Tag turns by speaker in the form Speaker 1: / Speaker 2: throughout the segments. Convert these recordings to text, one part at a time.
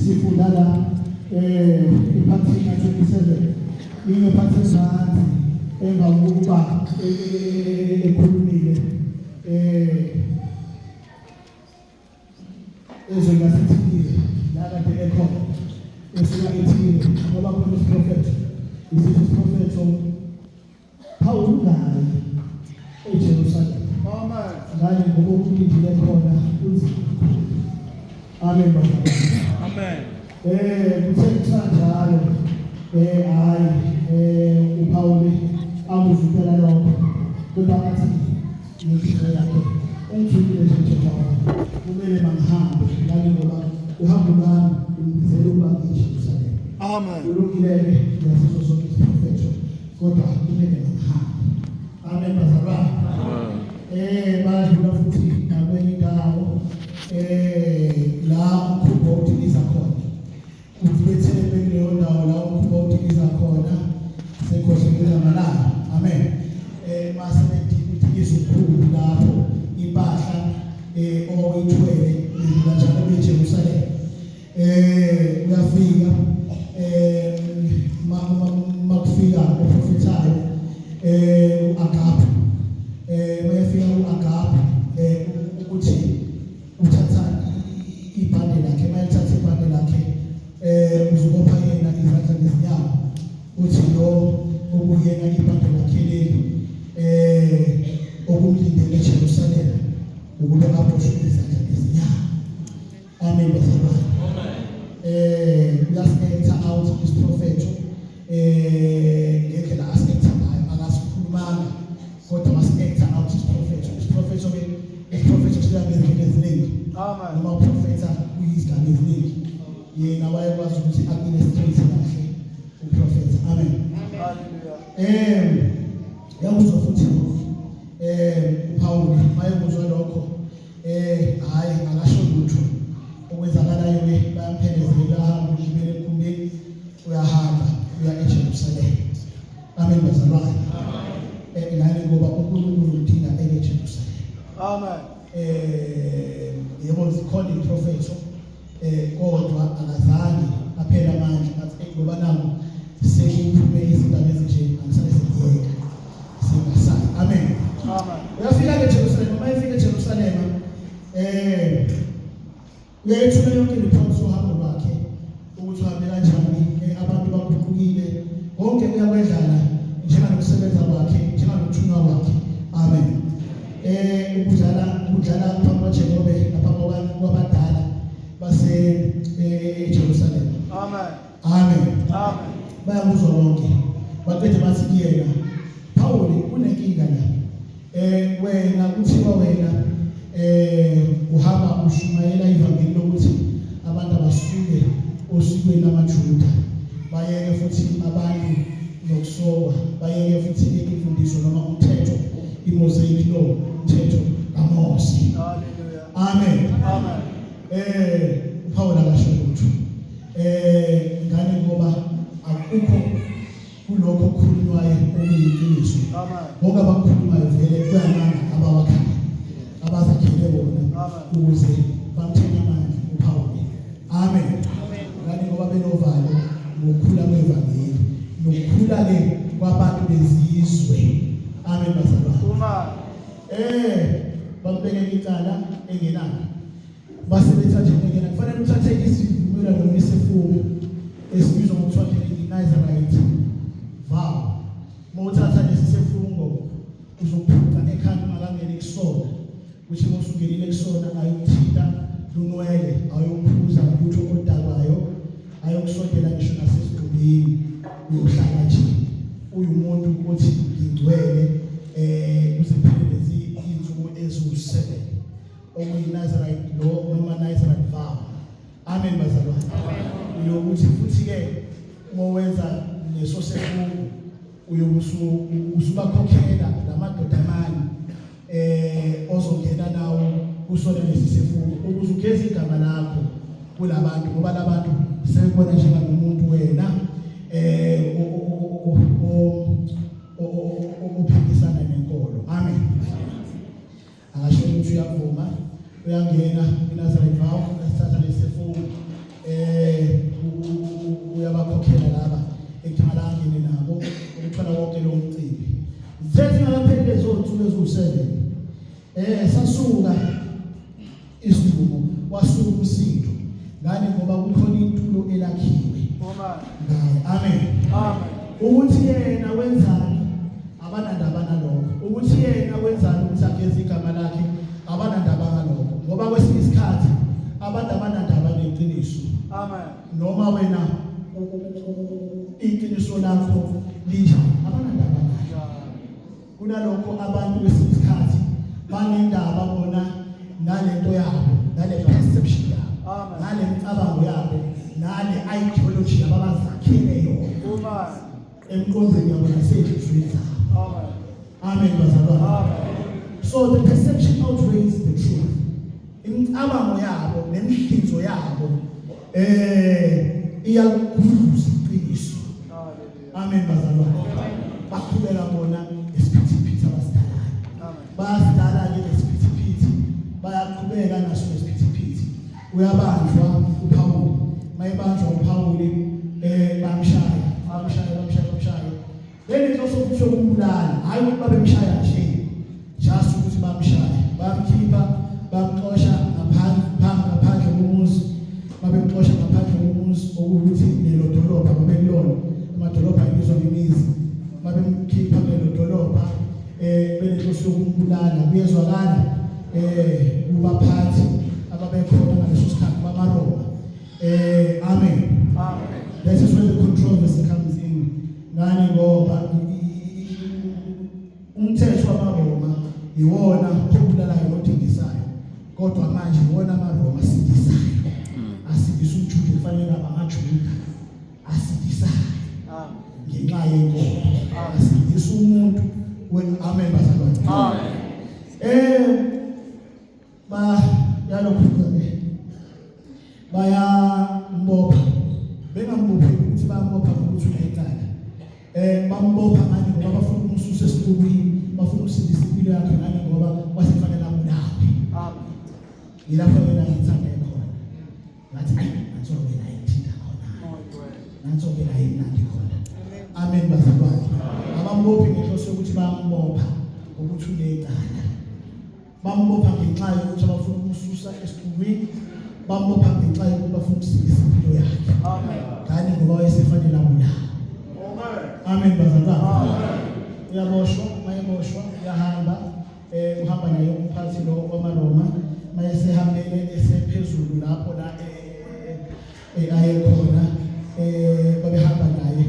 Speaker 1: sifunda la iphathina 27 ingephathizana emva kokuba ekhulumile ezoyasithile la kade ekhona esika ethile ngoba khona isiprofethi isiprofethi Paul ngayo eJerusalem ngani ngokulindile khona uthi amen baba
Speaker 2: amen
Speaker 1: kusenjalo hayi uPaul akuzipela lokho kodwa athi ngizwe yakhe ungijulile nje baba kumele mangihambe ngani ngoba uhambo lami ngizele ukuba ngiJerusalem
Speaker 2: amen
Speaker 1: ulungileke yaso sonke isiprofethi kodwa kumele mangihambe amen bazalwane badlula futhi nakwenye indawo la umkhuba utiliza khona ubethele kuleyo ndawo la umkhuba utiliza khona sekhohlekela amalanga amen mase betiliza ukhulu lapho impahla oyithwele njalo eJerusalem uyafika makufika uprofethayo uAgabu mayefika uAgabu ukuthi uthatha ibhande lakhe mayethatha ibhande lakhe uzobopha yena izandla nezinyawo uthi lo okuyena ibhande lakhe leli okumlindele eJerusalem ukuba aboshwe izandla nezinyawo amen bazalwane let's enter out this prophet ngendlela aspecta ngayo akasikhulumanga kodwa mas-enter out this prophet usiya ngezinto eziningi noma uprofetha uyizigaba eziningi yena wayekwazi ukuthi administrate kahle uprofetha amen yakuzwa futhi uPaul mayekuzwa lokho hayi akasho lutho okwenzakalayo bayamphelezela ahamba ugibele emkhumbeni uyahamba uya eJerusalem amen bazalwane ngani ngoba uNkulunkulu udinga eJerusalem
Speaker 2: amen
Speaker 1: yebo zikhona iprofethi kodwa akazange aphela amandla athi ngoba nami sekuphume izindaba ezinje angisale sengiyeka singasayi amen uyafika eJerusalem uma efika eJerusalem uyayithula yonke report sohambo lwakhe ukuthi uhambe kanjani abantu bakhulukile konke kuyakwedlala njenganokusebenza kwakhe njenganokuthunywa kwakhe amen ukudlala phambi kwaJehova naphambi kwabadala base eJerusalem amen bayakuzwa bonke baqede bathi kuyena Paul unenkinga la wena kuthiwa wena uhamba ushumayela ivangeli lokuthi abantu abasuke osikweni lamaJuda bayeke futhi abantu nokusokwa bayeke futhi imfundiso noma umthetho iMosaic law umthetho kaMose amen uPaul akasho lutho ngani ngoba akukho kulokho okukhulunywayo okuyiqiniso bonke abakhulumayo vele kuyamanga abawakhaya abazakhele bona ukuze bamthena amandla uPaul amen ngani ngoba benovalo ngokukhula kwevangeli nokukhula ke kwabantu bezizwe amen bazalwane bambekela icala engenalo basebetha nje engena kufanele uthathe isivumelwano nesifungo esibizwa ngokuthiwa Nazarite vow mawuthatha lesi sifungo uzophuka ekhanda ungakangeni kusona ukuthi mosungelile kusona ayokuthinta lunwele ayokuphuza ukuthi odakwayo ayokusondela ngisho nasesidubeni uyohlala nje uyumuntu othi ngingcwele uziphelelezi insuku ezu7 okuyi-Nazarite law noma Nazarite vow amen bazalwane uyokuthi futhi ke mowenza leso sefungo usubakhokhela lamadoda amanye ozongena nawo kusona lesi sefungo ukuze ugeze igama lakho kulabantu ngoba labantu sebebona njengomuntu wena ophikisana nenkolo amen akasho ukuthi uyavuma uyangena iNazarite vow esithatha lesifungo uyabakhokhela laba ekuthalangene nabo ukuthola wonke lo mcimbi sethi ngaphelele lezo nsuku ezu7 sasuka isidumo wasuka umsindo ngani ngoba kukhona intulo elakhiwe amen ukuthi yena wenzani abanandaba nalokho ukuthi yena wenzani ukuthi ageze igama lakhe abanandaba ngalokho ngoba kwesinye isikhathi abantu abanandaba neqiniso noma wena iqiniso lakho lisha abanandaba kunalokho abantu kwesinye isikhathi banendaba bona nalento yabo nale perception yabo nale mcabango yabo nale ideology abazakhele yona emqondweni yabo nasenhliziyweni zabo amen bazalwane so the perception outweighs the truth imcabango yabo nemhlinzo yabo iyakukhuluza iqiniso amen bazalwane baqhubeka bona isiphithiphithi abasidalayo bayasidala ke isiphithiphithi bayaqhubeka naso isiphithiphithi uyabanjwa uPawuli mayibanjwa uPawuli bamshaya leli nto sokumbulala hayi ukuthi babemshaya nje just ukuthi bamshaya bamkhipha bamxosha ngaphandle komuzi babemxosha ngaphandle komuzi ukuthi lelo dolobha babelona amadolobha ayibizwa ngemizi babemkhipha lelo dolobha belento sokumbulala kuyezwakala kubaphathi ababekhona ngaleso sikhathi bamaRoma amen that is where the controversy comes in ngani ngoba umthetho wamaRoma iwona obulalayo nodingisayo kodwa manje iwona amaRoma asidisayo asidisa umJuda kufanele abamaJuda asidisayo ngenxa yenkomo asidisa umuntu amen bazalwane yalokhu-ke bayambopha bengambophi ukuthi bayambopha ngokuthi unayicala bambopha ngani ngoba bafuna ukumsusa esitubwini bafuna ukusindisa impilo yakhe ngani ngoba wasefanele abulawe yilapho yena ngithanda khona ngathi ayi natsoke la ithinta khona natsoke la imnandi khona amen bazalwane abambophi ngenhloso yokuthi bayambopha ukuthi unecala bambopha ngenxa yokuthi abafuna ukumsusa esitubwini bambopha ngenxa yokuthi bafuna ukusindisa impilo yakhe ngani ngoba wayesefanele abulawe amen bazalwane uyaboshwa mayeboshwa uyahamba uhamba naye umphathi lo wamaRoma mayesehambele esephezulu lapho la ayekhona babehamba naye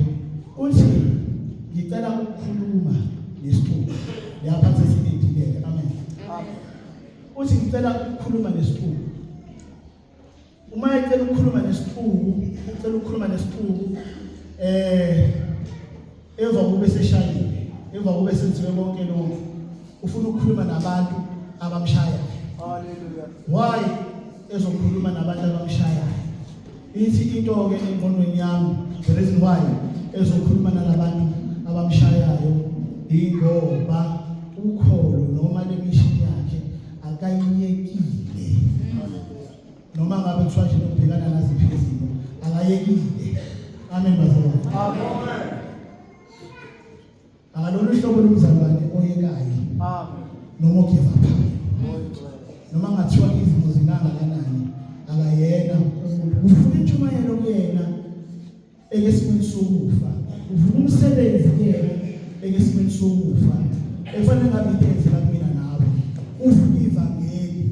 Speaker 1: uthi ngicela ukukhuluma nesixuku yaphatha isididileke amen uthi ngicela ukukhuluma nesixuku uma ecela ukukhuluma nesixuku emva kube seshayile emva kube senziwe konke lokho ufuna ukukhuluma nabantu abamshaya haleluya why ezokhuluma nabantu abamshaya ithi into ke engqondweni yami the reason why ezokhuluma nalabantu abamshayayo ingoba ukholo noma lemishini yakhe akayiyekile noma ngabe kuthiwa nje ukubhekana naziphi izimo akayekile amen bazalwane amen akalolu hlobo lomzalwane oyekayo amen noma ogive up noma ngathiwa izimo zingangakanani akayena ufuna intshumayelo kuyena ekesimeni sokufa ufuna umsebenzi kuyena ekesimeni sokufa efanele ngabe ithenzela kumina nawe ufuna ivangeli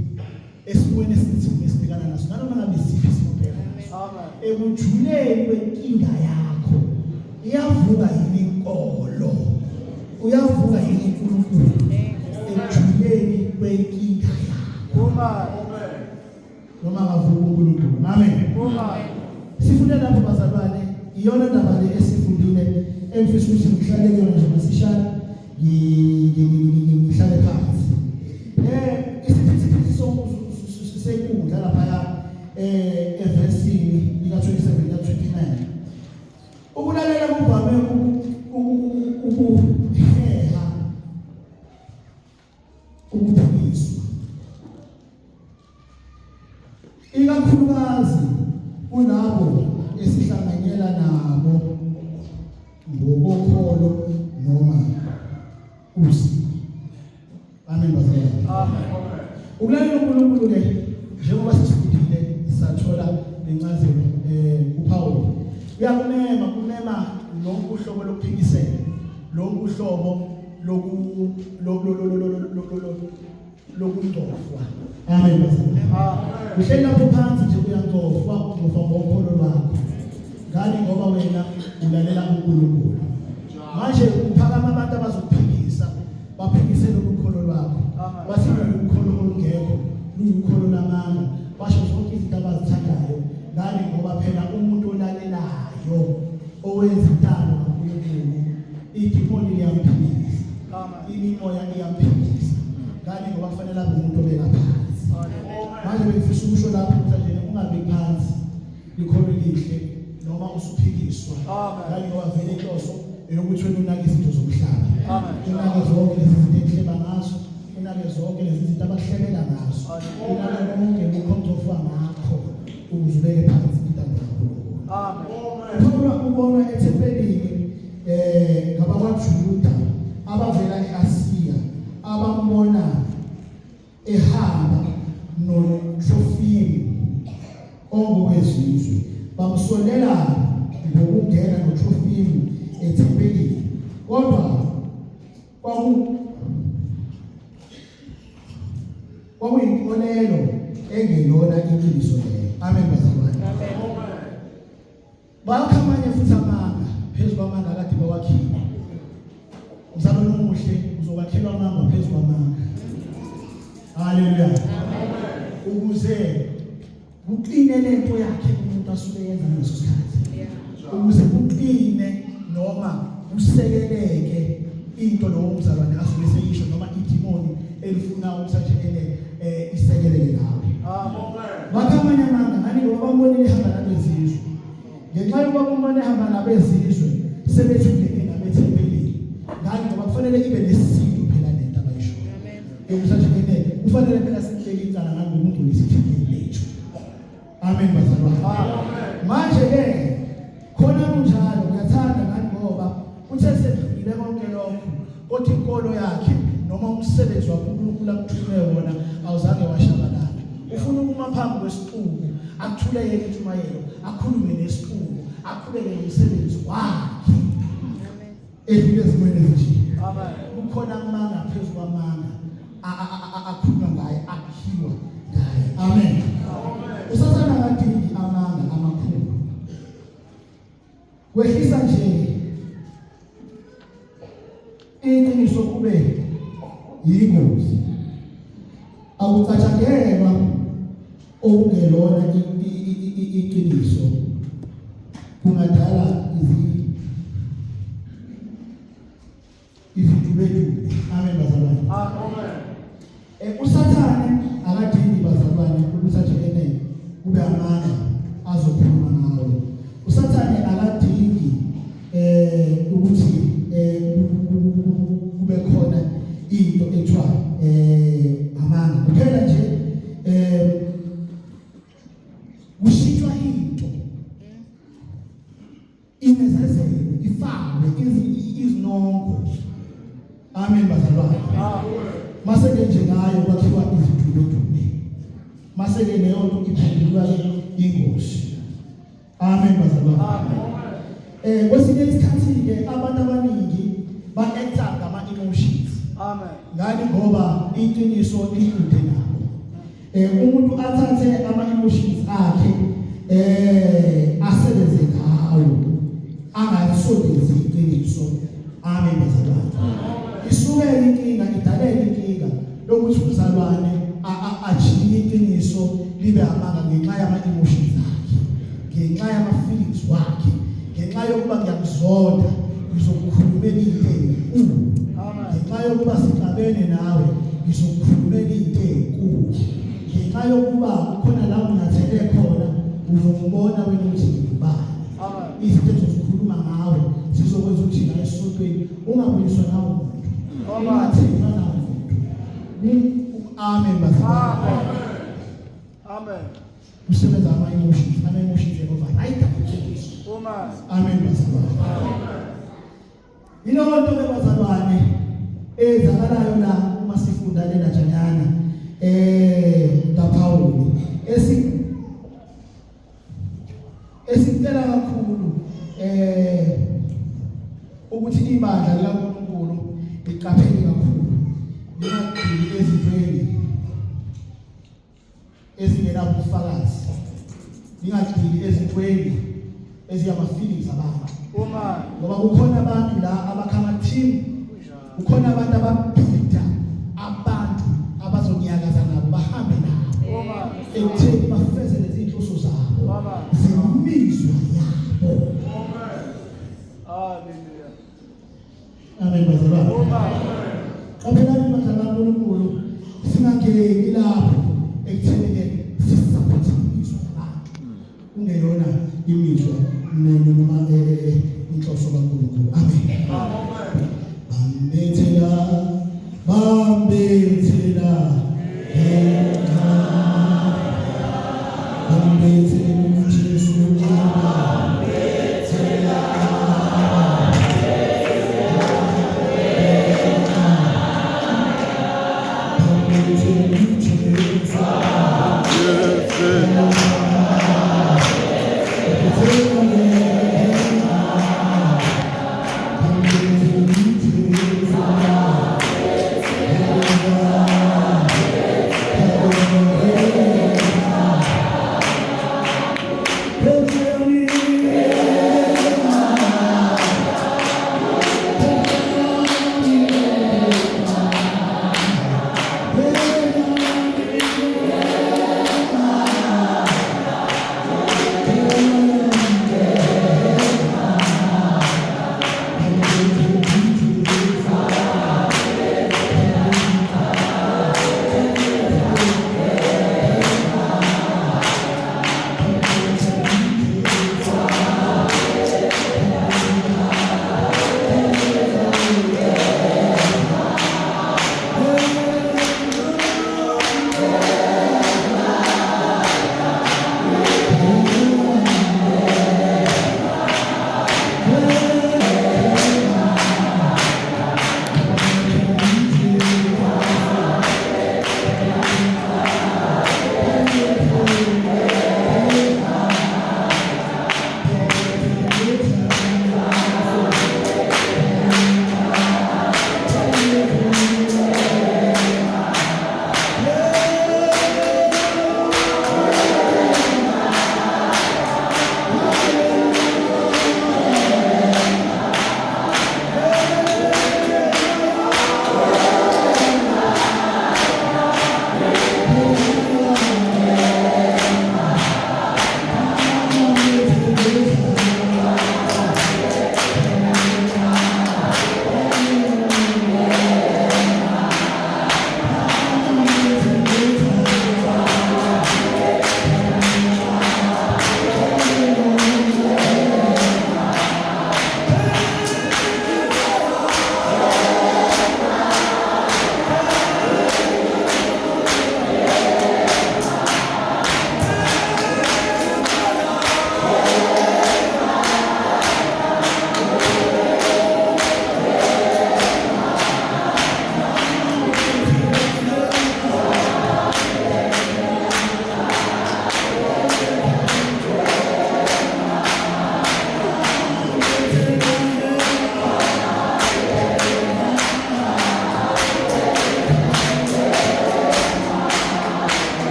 Speaker 1: esimweni esithini esibhekana naso nanoma ngabe isiphi isibhekana naso ekujuleni kwenkinga yakho iyavuka yini inkolo uyavuka yini uNkulunkulu ekujuleni kwenkinga yakho noma ngavuka uNkulunkulu amen sifunda lapho bazalwane iyona ndaba le esifundile emfisa ukuthi ngihlale kuyona nje masishana ngihlale phansi isiphithiphithi senkundla lapha evesini lika 27 na 29 ukulalela kuvame ukuheha ukuphikiswa ikakhulukazi kulabo esihlanganyela nabo ngokokholo noma usiko. Amen bazalwane.
Speaker 2: Amen.
Speaker 1: Ukulalela uNkulunkulu ke njengoba sifundile sathola lencazelo uPaul kumema lonke uhlobo lokuphikisela, lonke uhlobo lokungcofwa. Amen bazalwane. Uhleli lapho phansi nje uyangcofwa ngokholo lwakho. Ngani ngoba wena ulalela uNkulunkulu. Manje uphakama abantu abazokuphikisa, baphikise lokukholo lwakho. Bathi ukholo olungekho, ukholo lamanga. Basho zonke izinto abazithandayo. Ngani ngoba phela umuntu olalelayo owenza intando kaNkulunkulu, idimoni liyamphikisa. Imimoya iyamphikisa. Ngani ngoba kufanele abe umuntu obeka phansi. Manje befisa ukusho lapho ukuthi nje ungabe phansi ikholo lihle noma usuphikiswa. Ngani ngoba vele inhloso eyokuthi wena unake izinto zomhlaba. Unake zonke lezi zinto ehleba ngazo, unake zonke lezi zinto abahlebela ngazo. Unake konke lokho ngakho ukuze ubeke phansi intando kaNkulunkulu. Amen. Ubona ethempelini ngabakwaJuda abavela eAsiya abambona ehamba noTrofimo ongowezizwe, bamsonela ngokungena noTrofimo ethempelini. Kodwa kwakuyinkolelo engelona iqiniso leyo. Amen bazalwane. Amen. Bakhamanye futhi amanga phezulu kwamanga kade bawakhipha. Umzalwane omuhle uzokwakhelwa amanga phezulu kwamanga. Haleluya. Amen. Ukuze kuqine lento yakhe umuntu asuke yenza ngaleso sikhathi. Ukuze kuqine noma usekeleke into lo umzalwane asuke seyisho noma idimoni elifuna ukuthi isekeleke nawe. Amen. Bakhamanye amanga ngani ngoba bambonile ehamba nabezizwe. Ngenxa yokuba umbone ehamba nabezizwe sebethi ungene nabethempelini. Ngani ngoba kufanele ibe nesisindo phela lento abayisho. Amen. Yokuthi ngene kufanele phela sihleke icala ngani umuntu lesithempeli lethu. Amen bazalwane. Amen. Manje ke khona kunjalo ngiyathanda ngani ngoba uthe sedlulile konke lokho kodwa inkolo yakhe noma umsebenzi wakhe uNkulunkulu amthume wona awuzange washabalala. Ufuna ukuma phambi kwesiqubu akuthuleke intshumayelo, akhulume nesiqubu, aqhubeke nomsebenzi wakhe. Amen. Efike ezimweni ezinje. Amen. Kukhona amanga phezulu kwamanga akhuluma ngaye, akhiwa ngaye. Amen. Amen. Usathana kadingi amanga amakhulu. Wehlisa nje iqiniso kube yingozi. Akucatshangelwa okungelona iqiniso kungadala izitubethu. Amen bazalwane. Amen. Usathane akadingi bazalwane ukuthi athi kube amanga azokhuluma ngawe. Usathane akadingi ukuthi kube khona into ethiwa amanga. Kuphela nje kushitshwa into imezezele ifakwe izinongo. Amen bazalwane. Mase ke nje ngayo kwakhiwa izithubedume. Mase ke leyo nto iphendulwa ingozi. Amen bazalwane. Amen. Kwesinye isikhathi ke abantu abaningi ba-acta ngama-emotions. Amen. Ngani ngoba iqiniso likude nabo. Umuntu athathe ama-emotions akhe asebenze ngawo angasondezi iqiniso. Amen bazalwane. Isuke inkinga idaleka inkinga lokuthi umzalwane ajike iqiniso libe amanga ngenxa yama-emotions akhe, ngenxa yama-feelings wakhe, ngenxa yokuba ngiyakuzonda ngizokukhulumela into enkulu. Ngenxa yokuba sihlabene nawe ngizokukhulumela into enkulu. Ngenxa yokuba khona la ungathele khona uzongibona wena ukuthi ngibani. Izinto ezozikhuluma ngawe zizokwenza ukuthi la esontweni ungabuliswa nawo umuntu. Ungathemba nawo umuntu. Amen bazalwane.
Speaker 2: Amen.
Speaker 1: Usebenza ama-emotions, ama-emotions override uthembiso. Amen bazalwane. Yilonto ke bazalwane ezakalayo la uma sifunda lena njanyana kaPawulu esicela kakhulu ukuthi ibandla likaNkulunkulu liqaphele kakhulu lingagxili ezintweni ezingenabufakazi, lingagxili ezintweni eziyama-feelings abantu. Ngoba kukhona abantu la abakhama team, kukhona abantu ababhida abantu abazonyakaza nabo bahambe nabo ekutheni bafeze lezi zinhloso zabo zemizwa yabo. Amen bazalwane. Qabelani bazalwane kaNkulunkulu singangeni lapho ekutheni sisaphathe imizwa yabantu kungeyona imizwa noma inhloso kaNkulunkulu. Amen. Bambethela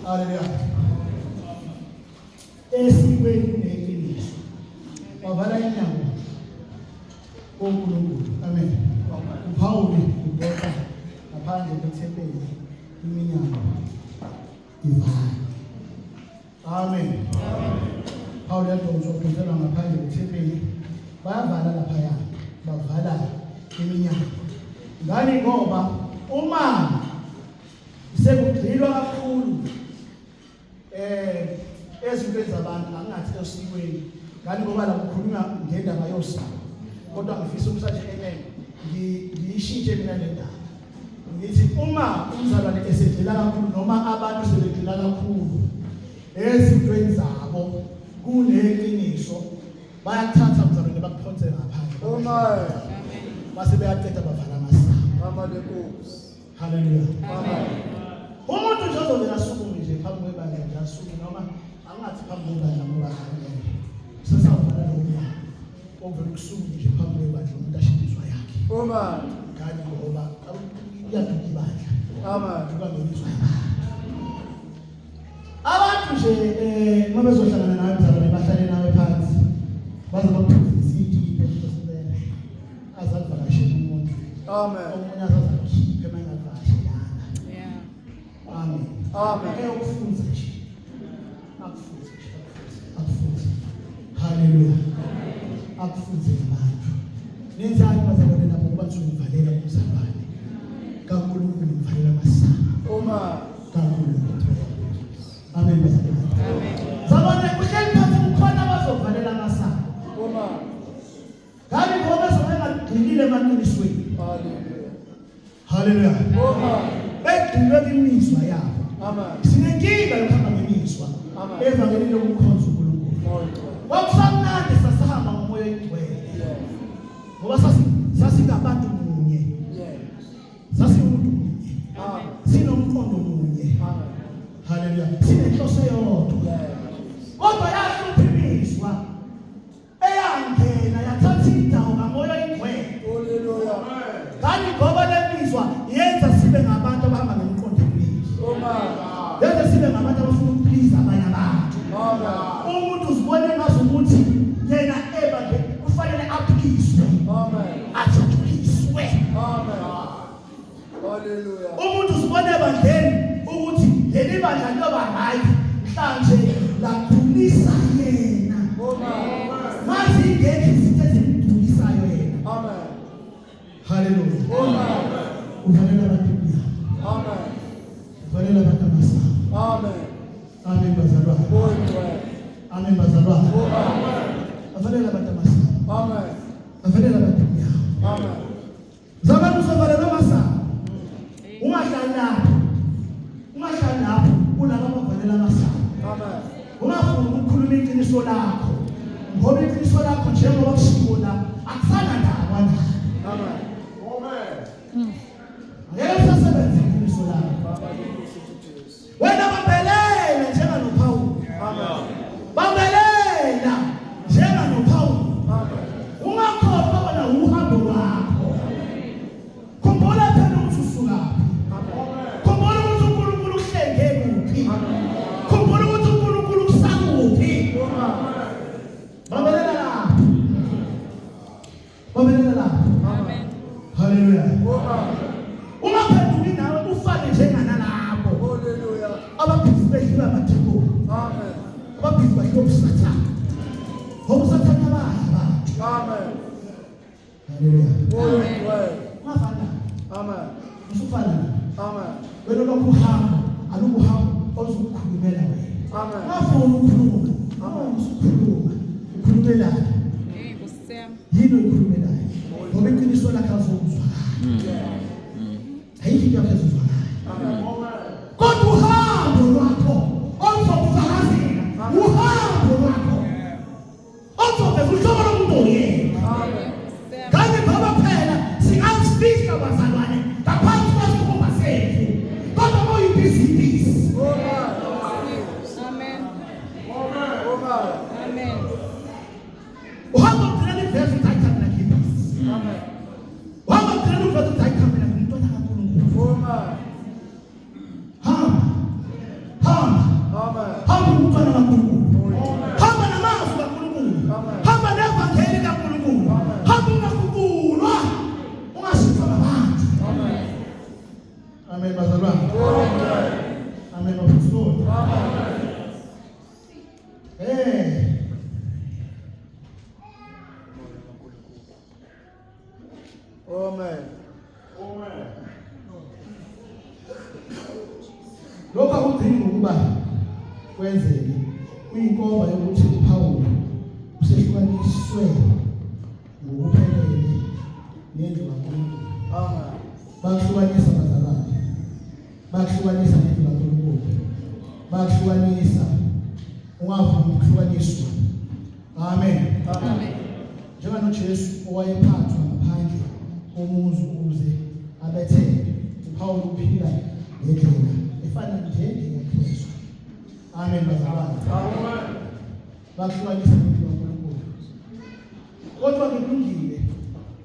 Speaker 1: Hallelujah. Esikweni neqiniso. Bavala inyawo. Onkulunkulu. Amen. uPawuli ubeka ngaphandle kwethempeli iminyango ivala. Amen. Pawuli yadonsa ukuzela ngaphandle kwethempeli bayavala laphaya, bavala iminyango. Ngani ngoba uma sekugcilwa kakhulu ezintweni zabantu angathi esikweni, ngani ngoba la kukhulunywa ngendaba yosiko, kodwa ngifisa umsathi ngiyishintshe mina le ndaba. Ngithi uma umzalwane esedlula kakhulu noma abantu sebedlula kakhulu ezintweni zabo kuneqiniso, bayathatha umzalwane bakuphonse ngaphandle. Amen. Base beyaqeda bavala amasango. Amen. Hallelujah. Amen. Umuntu nje ozovela asukume nje phambi kwebandla nje asukume noma angathi phambi kwebandla ngoba ngeke sesawuvala lo mnyango ovela ukusukume nje phambi kwebandla umuntu ashintshwa yakhe. Amen. Kanti ngoba uyaduka ibandla. Amen. Duka ngelizwe. Abantu nje uma bezohlangana nawe mzalwane bahlale nawe phansi baze baphuzise idipe lesibele azalivakashela umuntu. Amen. Omunye azakhiphe mangavakashelanga. Yeah. Amen. Amen. Ukufunza nje. Akufunze nje. Akufunze. Hallelujah. Akufunze abantu. Nenzani bazalwane lapho kuba ngivalela umzalwane. kaNkulunkulu ngivalela amasango. Uma kaNkulunkulu. Amen. Amen. Zabona kuhleli phansi kukhona abazovalela amasango. Uma ngani ngoba sobengagcinile emaqinisweni. Hallelujah. Hallelujah. Uma begcinwe imizwa yabo. Amen. Sinenkinga yokuhamba ngemizwa. Amen. Evangelini lokukhonza uNkulunkulu. Kwakusamnandi sasihamba ngomoya oyingcwele. Ngoba sasingabantu munye. Sasiwumuntu munye. Amen. Sinomqondo munye. Amen. Hallelujah. Sinenhloso eyodwa. Kodwa yahlupha imizwa eyangena yathatha indawo ngamoya oyingcwele. Hallelujah. Kanti ngoba lemizwa yenza sibe ngabantu abahamba ngemqondo emini. Amen. Yenza sibe ngabantu abafuna ukuphiza abanye abantu. Amen. Umuntu uzibone ngazo ukuthi yena ebandle kufanele aphiliswe. Amen. Athuliswe. Amen. Hallelujah. Umuntu uzibone ebandleni ukuthi leli bandla loba hayi mhlanje lakhulisa yena. Amen. Mazi ngeke sithethe ukulisayo yena. Amen. Hallelujah. Amen. Ufanele abantu. Amen. Ufanele abantu amasango. Amen. Amen bazalwane. Amen bazalwane. Amen. Ufanele abantu amasango. Amen. Ufanele abantu. Amen. Zabantu sovalela amasango. Ungahlala lapho kulabo abavalela amasango. Amen. Ungafuni ukukhuluma iqiniso lakho. Ngoba iqiniso lakho njengoba kushiwo la akufana nawe. Amen. Amen. Ngeke usasebenze iqiniso lakho. Wena babelela njenga noPawuli. Amen. Babelela njenga noPawuli. Amen. Ungakhohlwa wena uhambo lwakho. Khumbula phela ukuthi usuka. Khumbula ukuthi uNkulunkulu uhlenge kuphi. Khumbula ukuthi uNkulunkulu usakuphi. Babelela lapho. Babelela lapho. Amen. Hallelujah. Ungaphenduki nawe ufane njenganalapho. Hallelujah. Abaphizi bedlula amathimbo. Amen. Abaphizi badlula ubusathane. Ngobusathane abantu. Amen. Hallelujah. Ungafana. Amen. Usufana. Amen. Wena lokhu uhamba, alukuhamba ozukhulumela wena. Amen. Ngafuna ukukhuluma. Amen. Usukhuluma. Ukhulumela. Yini ukhulumelayo? Ngoba iqiniso lakhe azokuzwa. Ayikho into yakhe. Amen. Kodwa uhambo lwakho ozokuzakazela. Uhambo lwakho ozokuveza uhlobo lomuntu oyedwa. Amen. Kanti ngoba phela singazifihla bazalwane ngaphansi kwesikhumba sethu. Kodwa mawuyibhizinisi. Amen. Amen. Amen. kwenzeke uyinkomba yokuthi uPawulu usehlukaniswe ngokuphelele nendlu kaNkulunkulu. Bakuhlukanisa bazalwane, bakuhlukanisa nendlu kaNkulunkulu, bakuhlukanisa ungavumi ukuhlukaniswa. Amen. Njengoba uJesu owayephathwa ngaphandle komuzi ukuze abethele, uPawulu uphila ngendlela efana njengekaKristu. Amen bazalwane. Bakuhlukanisa nendlu kaNkulunkulu. Kodwa kulungile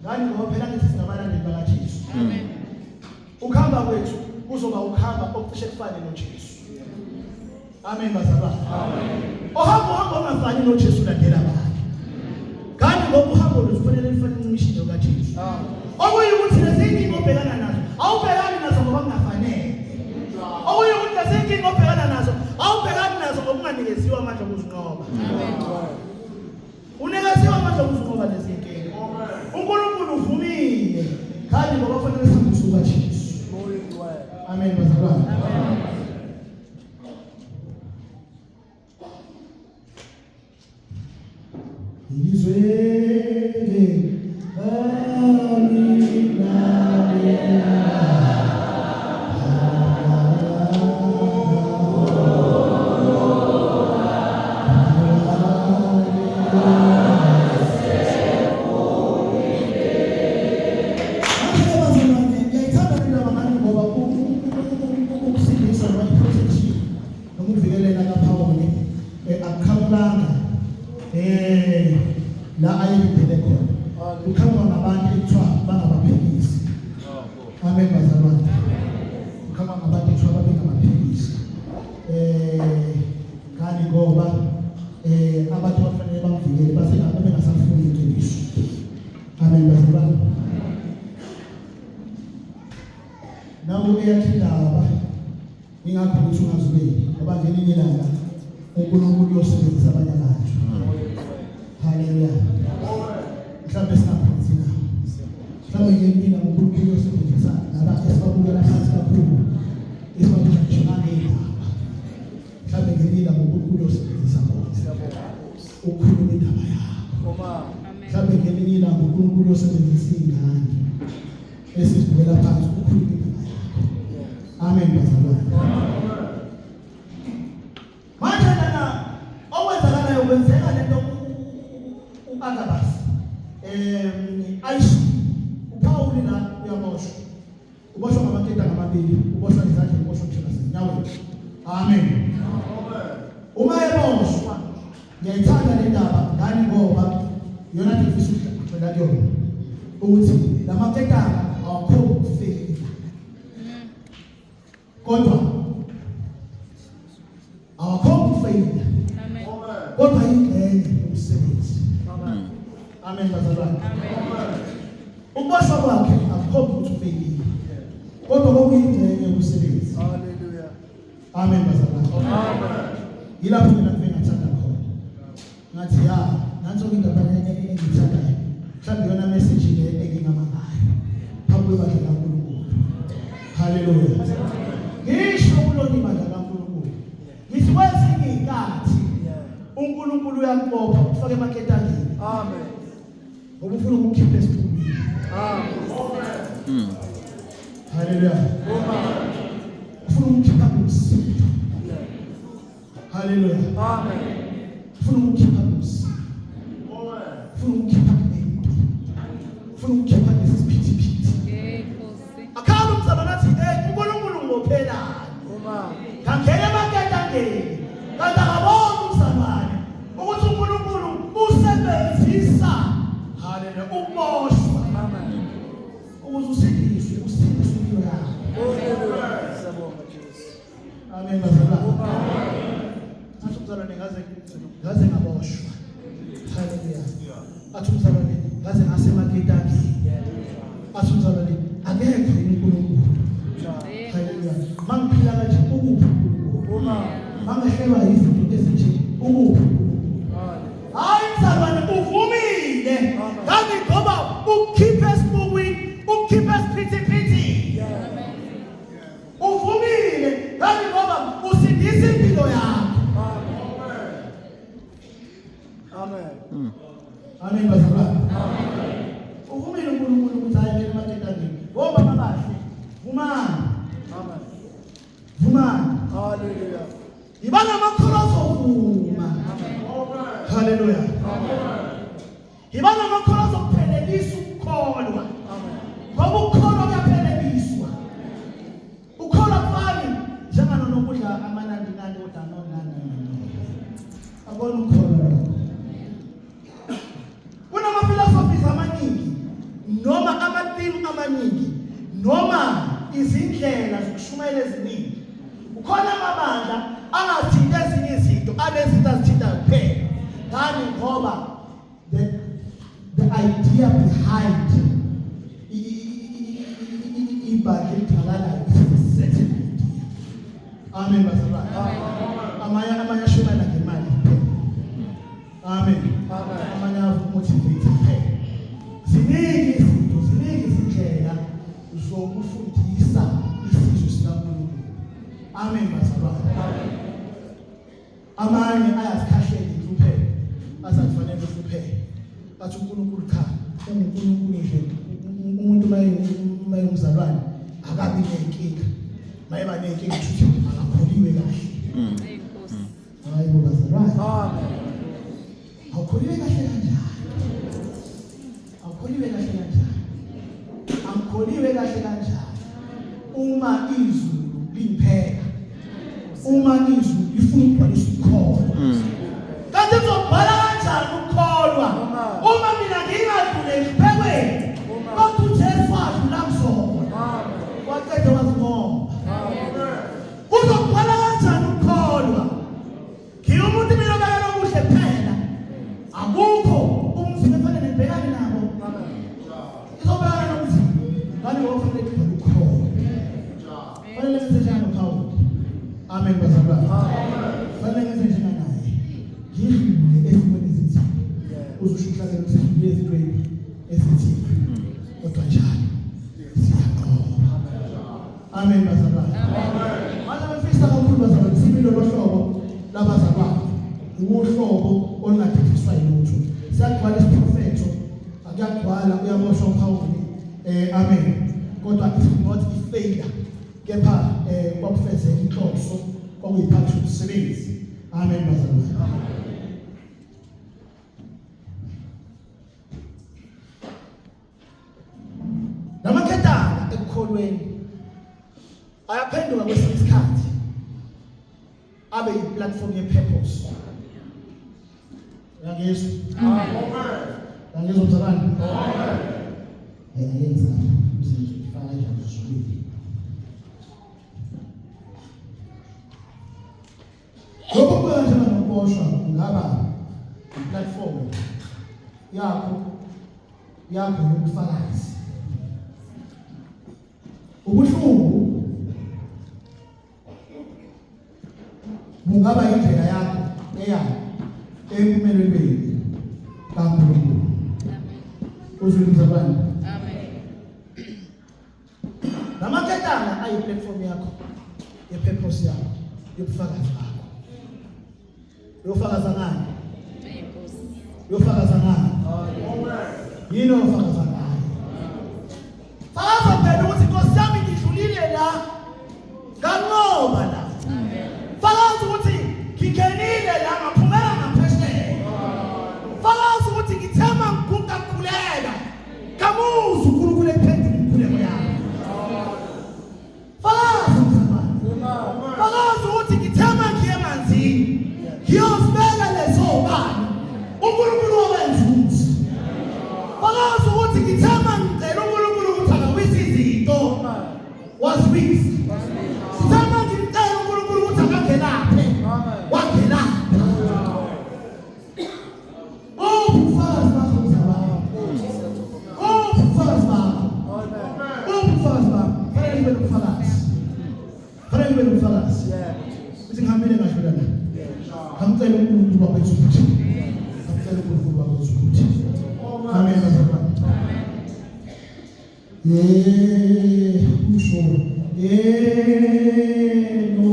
Speaker 1: ngani ngoba phela ngithi singabalandeli bakaJesu. Amen. Ukuhamba kwethu kuzoba ukuhamba okucishe kufane noJesu. Amen bazalwane. Amen. Ohamba ongafani noJesu landela bani? Kanti ngoba uhambo lufanele lifane nemishini kaJesu. Okuyukuthi lezinkinga obhekana nazo awubhekani nazo ngoba kungafanele. Okuyukuthi lezinkinga obhekana nazo awubhekani nazo ngoba unganikeziwe amandla okuzinqoba. Amen. Unikeziwe amandla okuzinqoba lezinkinga. uNkulunkulu uvumile kanti ngoba kufanele sihambise ukaJesu. Amen bazalwane. Amen. La ayibhele khona ukhamba ngabantu ekuthiwa bangabaphikisi. Amen bazalwane. Ukhamba ngabantu ekuthiwa babengamaphikisi. Kanti ngoba abantu bafanele bamvikele bengasafuni iqiniso. Amen bazalwane. Nawo uyathinda ingakho ukuthi ungazibeki ngoba ngelinye ilanga uNkulunkulu uyosebenzisa abanye abantu. Hallelujah. Mhlawumbe singaphansi na. Mhlawumbe ngemina uNkulunkulu uyosebenzisa laba esibabukela phansi kakhulu. Esibabukela njengane indaba. Mhlawumbe ngemina uNkulunkulu uyosebenzisa bona. Ukhuluma indaba yakho. Mhlawumbe ngelinye ilanga uNkulunkulu uyosebenzisa ingane esizibukela phansi ukhuluma indaba yakho. Amen bazalwane. Manje lana okwenzakalayo kwenzeka lento Agabus. Aisha uPawulu la uyaboshwa. Uboshwa ngamaketa ngamabili, uboshwa izandla, uboshwa njengasenyaweni. Amen. Uma eboshwa ngiyayithanda le ndaba ngani ngoba yona ngifisa ukuxoxa kuyona ukuthi lamaketa awakho ukufika. Kodwa awakho ukufika. Amen. Kodwa ingxenye yomsebenzi. Amen bazalwane. Amen. Ukuboshwa kwakhe akukhombi ukuthi ufeyile. Kodwa kokuyingxenye yokusebenza. Hallelujah. Amen bazalwane. Amen. Yilapho mina ngathanda khona. Ngathi nanso indaba engiyithandayo. Mhlawumbe yona message le engingama ngayo. Phambi kwakhe kaNkulunkulu. Hallelujah. Ngisho kulona ibandla kaNkulunkulu. Ngithi kwezinye izikhathi uNkulunkulu uyakubopha ufake emaketangeni. Amen. Ngoba ufuna ukukhipha esiphumile. Amen. Hallelujah. Amen. Ufuna ukukhipha umsitho. Hallelujah. Amen. Ufuna ukukhipha umsitho. Amen. Ufuna ukukhipha impi. Ufuna ukukhipha lesiphithi. Akhala umzalwane nathi uNkulunkulu ngophelani. Amen. Ngangena emaketangeni. Kanti akabona umzalwane ukuthi uNkulunkulu usebenzisa haleluya ukuboshwa. Amen. Ukuze usindiswe impilo yakho. Haleluya. Siyabonga Jesu. Amen bazalwane. Amen. Athi umzalwane ngaze ngaboshwa. Haleluya. Athi umzalwane ngaze ngasemaketangeni. Athi umzalwane akekho uNkulunkulu. Haleluya. Mangiphila kanje ukuphi uNkulunkulu. Mangehlelwa izinto ezinje ukuphi. Hayi mzalwane uvumile. Kanti ngoba ukhiphe esibukwini, ukhiphe esiphithiphithi. Uvumile kanti ngoba usindisa impilo yakho. Amen bazalwane. Uvumile uNkulunkulu ukuthi ayele ematetangeni. Ngoba babahle. Vumani. Vumani.
Speaker 2: Hallelujah.
Speaker 1: Ibana amakholo azovuma. Hallelujah. Ibana amakholo azophelelisa ukukholwa. Ngoba ukukholwa kuyaphelelisa. Ukukholwa kufani njengano nokudla amanandi odanona. Abona ukukholwa. Kunama-philosophies amaningi noma ama-theme amaningi noma izindlela zokushumayela eziningi. Ukhona amabandla angathinta ezinye izinto anezinto azithintayo kuphela. Ngani ngoba the idea behind ibandla elithalalayo is a certain idea. Amen bazalwane. Amanye ashumayela ngemali kuphela. Amen. Amanye amotivate kuphela. Ziningi izindlela zokufundisa isizwe sikaNkulunkulu. Amen bazalwane. Amanye ayazikhahlela inhlupheko. Azakufanele uhlupheke. Bathi uNkulunkulu cha. uNkulunkulu nje umuntu mayengumzalwane akabi nenkinga. Mayeba nenkinga futhi akakholiwe kahle. Hayi bazalwane. Amen. Awukholiwe kahle kanjani? Awukholiwe kahle kanjani? Awukholiwe kahle kanjani? Uma izulu lipheka. Uma izulu lifuna ukugcwalisa ukukholwa. Kanti uzobhala kanjani ukukholwa? Uma mina ngingadlule ngiphekweni. Kodwa uJesu wadlula kuzona. Waqeda wazibona. Uzobhala kanjani ukukholwa? Umuntu mina bayala kuhle phela. Akukho umzimba efanele nibhekane nabo. Izobhekana nomzimba. Ngani ngofanele kubhala ukukholwa. Fanele ngisejana noPaul. Amen bazalwane. Fanele ngisejana naye. Yidlule ezimweni ezithi. Uzushuhlakela ukuthi ezintweni ezithi. Kodwa njalo. Siyaqoba. Amen bazalwane. Manje bafisa kakhulu bazalwane similo lohlobo labazalwane. Uhlobo olungathethiswa yilutho. Siyagcwala isiprofeto. Akuyagcwala uyaboshwa uPaul. Amen. Kodwa it's not a failure. Kepha kwakufezeka inhloso kwakuyiphatha umsebenzi. Amen bazalwane. Namakhetanga ekukholweni ayaphenduka kwesinye isikhathi abe yi-platform ye-purpose. Uyangizwa? Amen. Uyangizwa mzalwane? Amen. Yenza izinto ifaka kanjani zizwini. Lokho kwenza nokuboshwa kungaba i-platform yakho yokufakazi. Ubuhlungu bungaba indlela yakho empumelelweni kaNkulunkulu. Uzwe mzalwane? Amen. Namakhetanga ayi-platform yakho, ye-purpose yakho, yobufakazi bakho. Uyofakaza ngani? Uyofakaza ngani? Yini oyofakaza ngani? Fakaza phela ukuthi Nkosi yami ngidlulile la, nganqoba la. Fakaza ukuthi ngingenile la ngaphumela ngaphesheya. Fakaza ukuthi ngithema ngikukhuleka. Kamuzu uNkulunkulu ephendula inkuleko yami. Fakaza mzalwane. Fakaza ukuthi ngithema ngiye emanzini. Ngiyozibeka lezo bani. uNkulunkulu owenza ukuthi. Fakaza ukuthi ngithema ngicela uNkulunkulu ukuthi akawisi izinto. Wazwisa. Sithema ngicela uNkulunkulu ukuthi akagelaphe. Wagelapha. Ubufakazi bakho mzalwane. Ubufakazi bakho. Ubufakazi bakho. Fanele ube nobufakazi. Fanele ube nobufakazi. Uthi ngihambile ngadlula la. Ngamcela uNkulunkulu wakwethu ukuthi. Ngamcela uNkulunkulu wakwethu ukuthi. Amen bazalwane. Usho. No.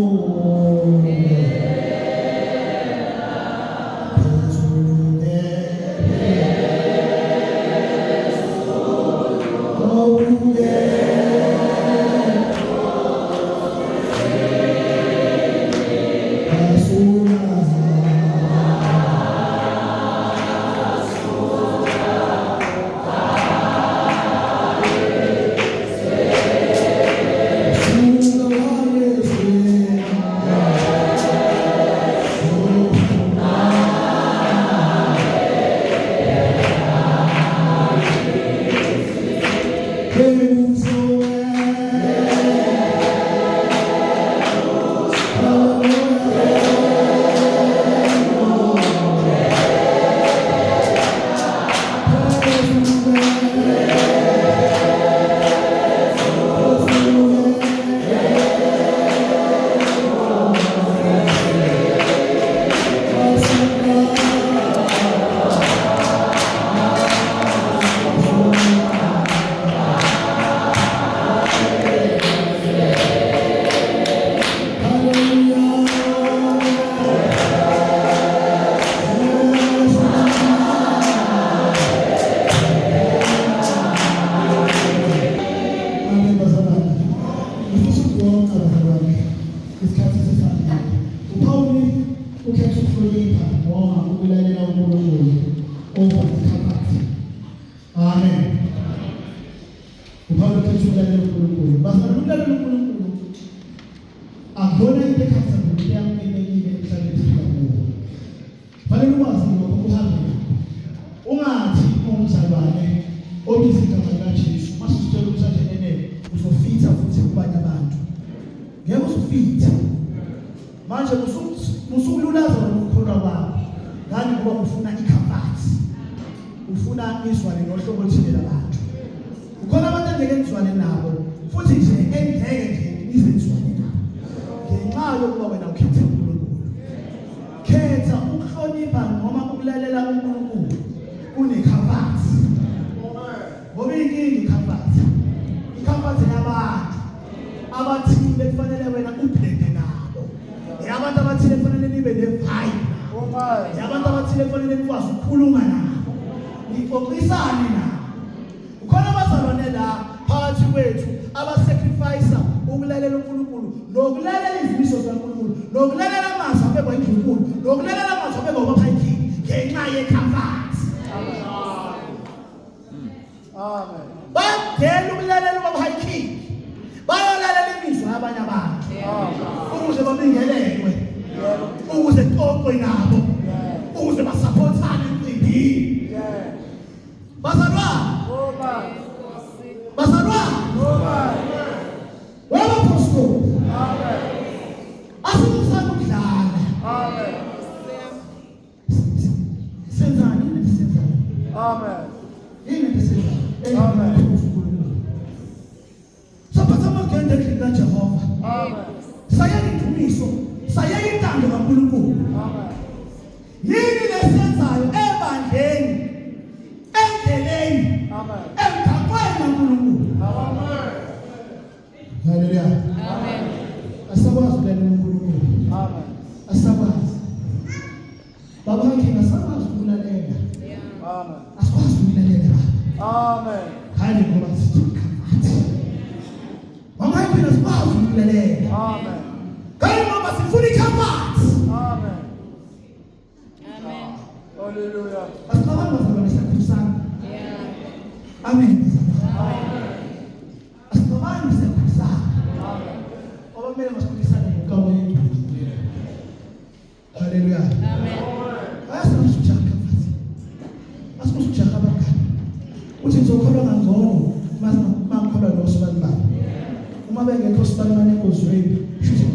Speaker 1: ukhetha ukuhlonipha noma ukulalela uNkulunkulu over isikhathi. Amen. Ubaba ukhetha ukulalela uNkulunkulu. Bafuna ukulalela uNkulunkulu. Akubona into ekhathazekile yamkelekile emhlabeni kuwo. Fanele ukwazi lokho uhambe. Ungathi umzalwane obiza igama likaJesu masisitshela ukuthi nene uzofitha futhi kubanye abantu. Ngeke uzofitha. Manje usukululaza ukukholwa kwakho. Ngani ngoba ufuna iComfort. Ufuna izwane nohlobo oluthile labantu. Ukhona abantu engeke nizwane nabo futhi nje engeke nje nizizwane nabo. Ngenxa yokuba wena ukhethe uNkulunkulu. Khetha ukuhlonipha noma ukulalela uNkulunkulu kuneComfort. Ngoba inkingi iComfort. iComfort yabantu abathile kufanele wena ubheke nabo. Yabantu abathile kufanele nibe ne-vibe. Yabantu abathile kufanele nikwazi ukukhuluma nabo. Nixoxisane nabo. Ukhona abazalwane la phakathi kwethu abasacrifice ukulalela uNkulunkulu, nokulalela izimiso zikaNkulunkulu, nokulalela amazwi abekwa yiNkulunkulu, nokulalela amazwi abekwa uBaphayiki ngenxa yeComfort. Amen. Bagcela ukulalela uBaphayiki. Bayolalela imizwa yabanye abantu. Ukuze babingelelwe. Ukuze kuxoxwe nabo. Ukuze basupportane emcimbini. Bazalwane. Wena Pastor. Amen. Asimusana ukudlala. Amen. Senzani nesenzani. Amen. Yini nesenzani. Amen. Saphatha amagende ekhaya Jehova. Amen. Sayani indumiso, sayani intando kaNkulunkulu. Amen. Yini lesenzayo ebandleni, endleleni. Amen. Emgaqweni kaNkulunkulu. Amen. Haleluya. Amen. Asakwazi ukulalela uNkulunkulu. Amen. Asakwazi. Baba ngeke asakwazi ukulalela. Amen. Asakwazi ukulalela. Amen. Hayi ngoba sithi mama yini asakwazi ukulalela. Amen. Hayi ngoba sifuna iComfort. Amen. Amen. Haleluya. Asakwazi ukulalela sakusana. Yeah. Amen. Amen. Asakwazi sakusana. Amen. Oba kumele masikulisane ngokawo yethu. Haleluya. Amen. Asikusujaha kaFazi. Asikusujaha abangani. Uthi ngizokholwa ngangcono mangikholwa lo sibalibani. Uma bengekho sibalibani enkozweni, shuthi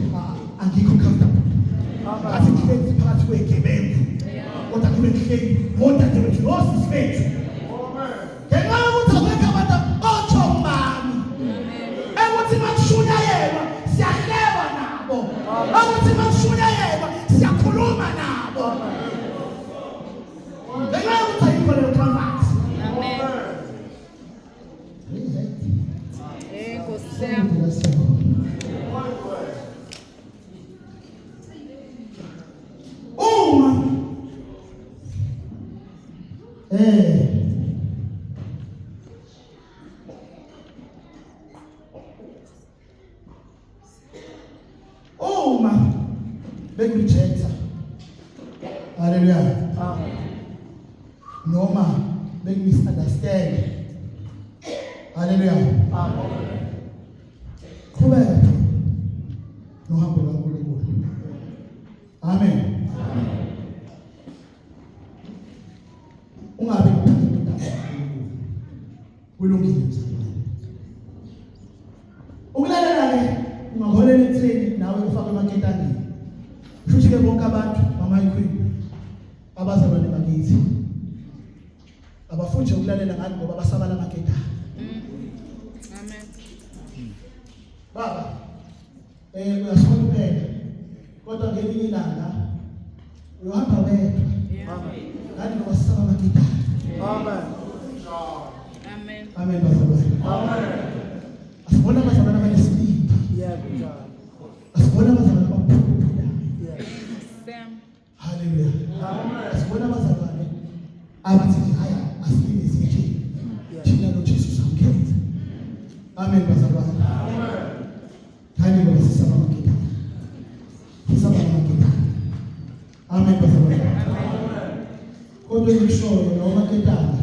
Speaker 1: angikho comfortable. Athi ngeke phakathi kwegebengu. Kodwa kube kuhleli modwa nje wethu osisi bethu. Amen. Ngenxa yokuthi abekho abantu othomani. Ukuthi makushunyayelwa siyahleba nabo. Ukuthi makushunyayelwa siyakhuluma nabo. Ngenxa yokuthi ayikho leyo Comfort. Amen. Uma bekurejecta. Haleluya. Amen. Noma bekumisunderstand. Haleluya. Amen. Qhubeka nohambo kaNkulunkulu. Amen. Ungabe ngaphandle kwendaba kulungile mzalwane. Ukulalela ke ungaholela ekutheni nawe ufake emaketangeni. Futhi ke bonke abantu bamayikhwini abazalwane bakithi abafuni ukulalela ngani ngoba basabala amaketanga. Amen. Baba uyasona kuphela kodwa ngelinye ilanga uyohamba wedwa. Amen. Ngani ngoba sisaba amaketanga. Amen. Amen. Amen bazalwane. Amen. Asibona abazalwane abanesibindi. Yeah. Asibona abazalwane abaphuphula. Yeah. Haleluya. Amen. Asibona abazalwane abathi haya asibini sithi thina noJesu samkhetha. Amen bazalwane. Amen. Ngani ngoba sisaba amaketanga. Sisaba amaketanga. Amen bazalwane. Kodwa ngishoyo noma ketanga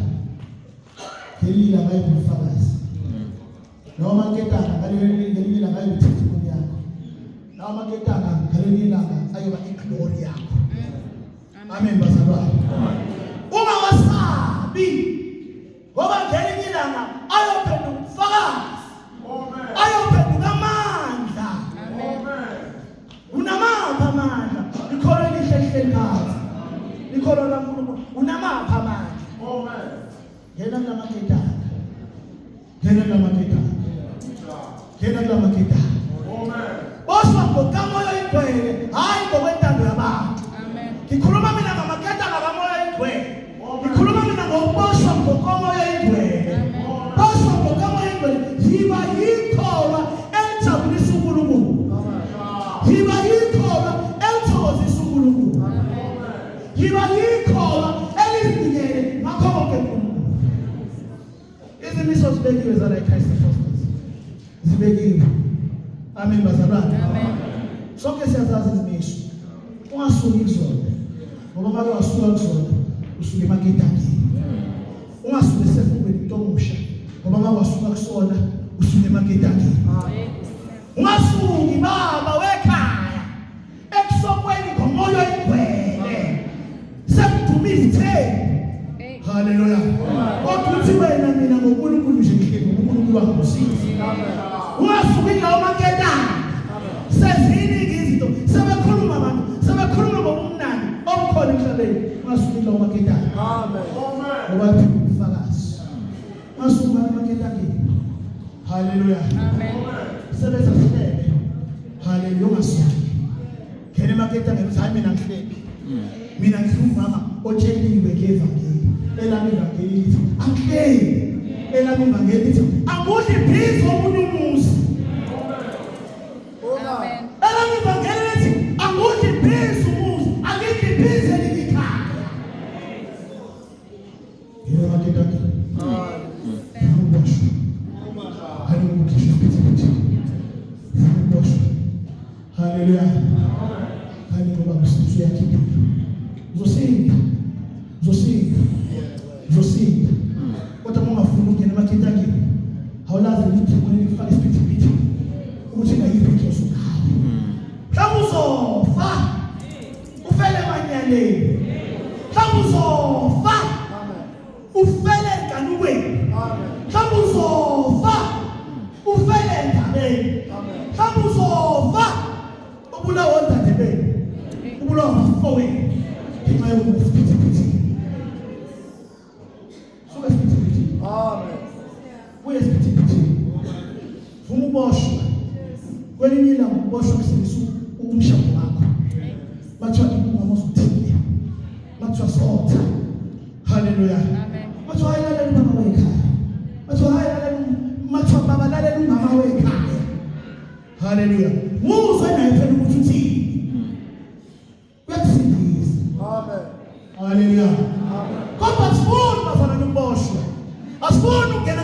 Speaker 1: ngelila ngayibufakazi. Noma ketanga ngelila ngayibuthisipho yakho. Noma ketanga ngelila ayoba iglory yakho. Amen bazalwane. Uma wasabi ngoba ngelila ayophenduka ubufakazi. Ayophenduka amandla. Unamapha amandla. Ikhono lihle phansi. Ikhono laNkulunkulu unamapha amandla. Ngena kulamaketanga. Ngena kulamaketanga. Ngena kulamaketanga. Boswa ngokamoya igcwele, hayi ngokwentando yabantu. Ngikhuluma mina ngamaketanga kamoya igcwele. Ngikhuluma mina ngokuboswa ngokomoya igcwele. Boswa ngokomoya igcwele. Yiba yikhoba ejabulisa uNkulunkulu. Yiba yikhoba ethokozisa uNkulunkulu. Yiba yikhoba elizinikele ngakho konke uNkulunkulu. Izimiso zibekiwe zala eKhristu Apostles. Zibekiwe. Amen bazalwane. Amen. Sonke siyazazi izimiso. Ungasuki kuzona. Ngoba manje wasuka kuzona, usuke emaketangeni. Ungasuke sefubeni ntomusha. Ngoba manje wasuka kusona, usuke emaketangeni. Ungasuki baba wekhaya. Ekusokweni ngomoya igcwele. Sekudumise. Haleluya. Kodwa uthi wena mina ngoNkulunkulu nje ngoNkulunkulu wakho usizi. Ungasuki lawo maketanga. Seziningi izinto sebekhuluma abantu, sebekhuluma ngobumnandi obukhona emhlabeni. Ungasuki lawo maketanga. Amen. Ngoba ubufakazi. Ungasuki lawo maketanga. Haleluya. Amen. Sebenza sihlebe. Haleluya ungasuki. Ngene maketanga ukuthi hayi mina ngihlebi. Mina ngifuna otsheliwe ngevangeli. Elami ivangeli lithi angihlebi. Elami ivangeli lithi angudli ibhizi omunye umuzi. Amen. Elami ivangeli lithi angudli ibhizi umuzi, angidli ibhizi elikhaya. Yebo maketanga. Ngubosho. Haleluya ngikhisha. Ngubosho. Haleluya. Haleluya ngisizo yakhe. Zosinga. Kodwa ungafuna ukungena emaketangeni. Awulazi ukuthi kumele ufake isiphithi ukuthi ngayiphi inhloso ngawe. Mhlawumbe uzofa. Ufele emanyaleni. Mhlawumbe uzofa. Ufele enganukweni. Mhlawumbe uzofa. Ufele endabeni. Mhlawumbe uzofa. Ubulawa odadebeni. Ubulawa ngafowenu. Ngenxa yokuphithiphithi. Amen. Kuyesiphithi. Vuma uboshwa. Kwelinye ilanga uboshwa kusebenzisa umshado wakho. Bathiwa ingoma uzothile. Bathiwa sotha. Haleluya. Amen. Bathiwa hayilalela umama wekhaya. Bathiwa hayilalela mathiwa baba lalela umama wekhaya. Haleluya. Muzwe naye phela ukuthi uthini. Kuyakusindisa. Amen. Haleluya. Amen. Kodwa asifuni bazalwane ukuboshwa. Asifuni ukungena